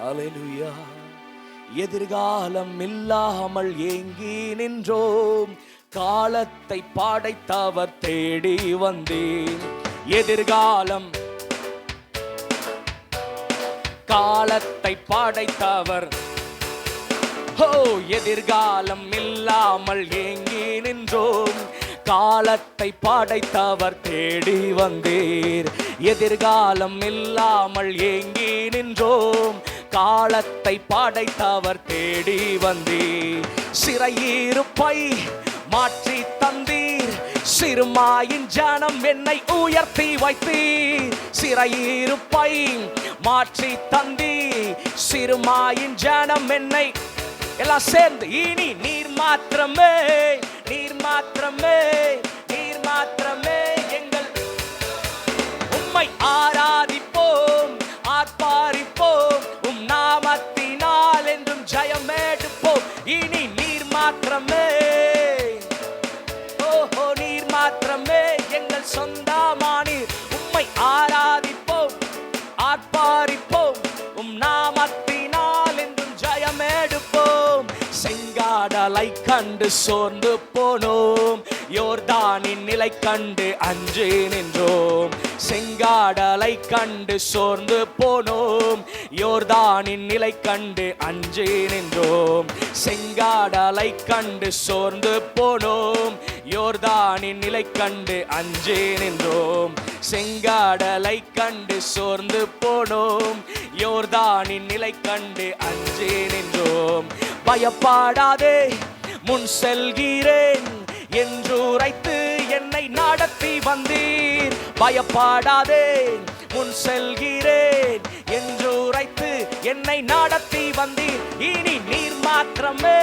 அல்லேலூயா. எதிர்காலம் இல்லாமல் ஏங்கி நின்றோம், காலத்தை படைத்தவர் தேடி வந்தேன். எதிர்காலம் காலத்தை படைத்தவர், எதிர்காலம் இல்லாமல் ஏங்கி நின்றோம், காலத்தை படைத்தவர் தேடி வந்தீர். எதிர்காலம் இல்லாமல் ஏங்கி நின்றோம், காலத்தை படைத்தவர் தேடி வந்தீர். சிறையிருப்பை மாற்றி தந்தீர், சிறுமாயின் ஜனம் என்னை உயர்த்தி வைத்தீர். சிறையிருப்பை மாற்றி தந்தீர், சிறுமாயின் ஜனம் என்னை, எல்லாம் சேர்ந்து இனி நீர் மாத்திரமே, நீர் மாத்திரமே, நீர் மாத்திரமே எங்கள். உம்மை ஆராதிப்போம், ஆர்ப்பாரிப்போம், உம் நாமத்தினால் என்றும் ஜெயம் எடுப்போம். இனி நீர் மாத்திரமே, ஓஹோ நீர் மாத்திரமே எங்கள் சொந்தமானீர். உம்மை ஆராதிப்போம், ஆர்ப்பாரிப்போம், உம் நாமத்தினால் என்றும் ஜெயம் எடுப்போம். செங்காடலை கண்டு சோர்ந்து போனோம், யோர்தானின் நிலை கண்டு அஞ்சு நின்றோம். செங்காடலை கண்டு சோர்ந்து போனோம், யோர்தானின் நிலை கண்டு அஞ்சு நின்றோம். செங்காடலை கண்டு சோர்ந்து போனோம், யோர்தானின் நிலை கண்டு அஞ்சு நின்றோம். செங்காடலை கண்டு சோர்ந்து போனோம், யோர்தானின் நிலை கண்டு அஞ்சு நின்றோம். பயப்படாதே முன் செல்கிறேன் என்று உரைத்து என்னை நடத்தி வந்தீர். பயப்படாதே முன் செல்கிறேன் என்று உரைத்து என்னை நடத்தி வந்தீர். இனி நீர் மாத்திரமே,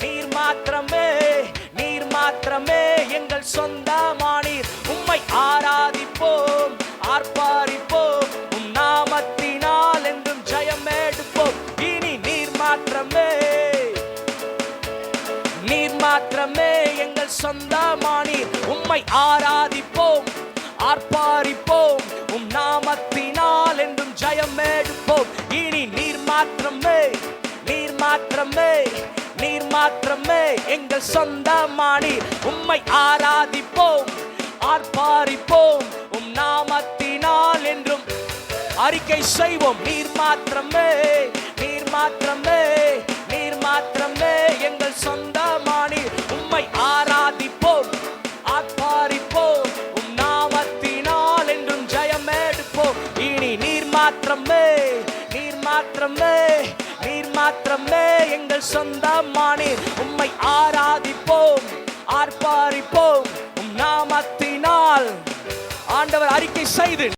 நீர் மாத்திரமே, நீர் மாத்திரமே எங்கள் சொந்தமானீர். உம்மை ஆராதிப்போம், ஆர்ப்பாரிப்போம், உம் நாமத்தினால் என்றும் ஜெயம் எடுப்போம். இனி நீர் மாத்திரமே, நீர் மாத்திரமே எங்கள் சொந்தமானீர். உம்மை ஆராதிப்போம், ஆர்ப்பாரிப்போம், உம் நாமத்தினால் என்றும் ஜெயம் எடுப்போம். இனி நீர் மாத்திரமே, நீர் மாத்திரமே, நீர் மாத்திரமே எங்கள் சொந்தமானீர். உம்மை ஆராதிப்போம், ஆர்ப்பாரிப்போம், உம் நாமத்தினால் என்றும் அறிக்கை செய்வோம். நீர் மாத்திரமே, நீர் மாத்திரமே, நீர் மாத்திரமே எங்கள் சொந்தமானீர். உம்மை ஆராதிப்போம், ஆர்ப்பாரிப்போம், உம் நாமத்தினால் என்றும் ஜெயம் எடுப்போம். இனி நீர் மாத்திரமே, நீர் மாத்திரமே, நீர் மாத்திரமே எங்கள் சொந்தமானீர். உம்மை ஆராதிப்போம், ஆர்ப்பாரிப்போம், உம் நாமத்தினால். ஆண்டவர் அறிக்கை செய்து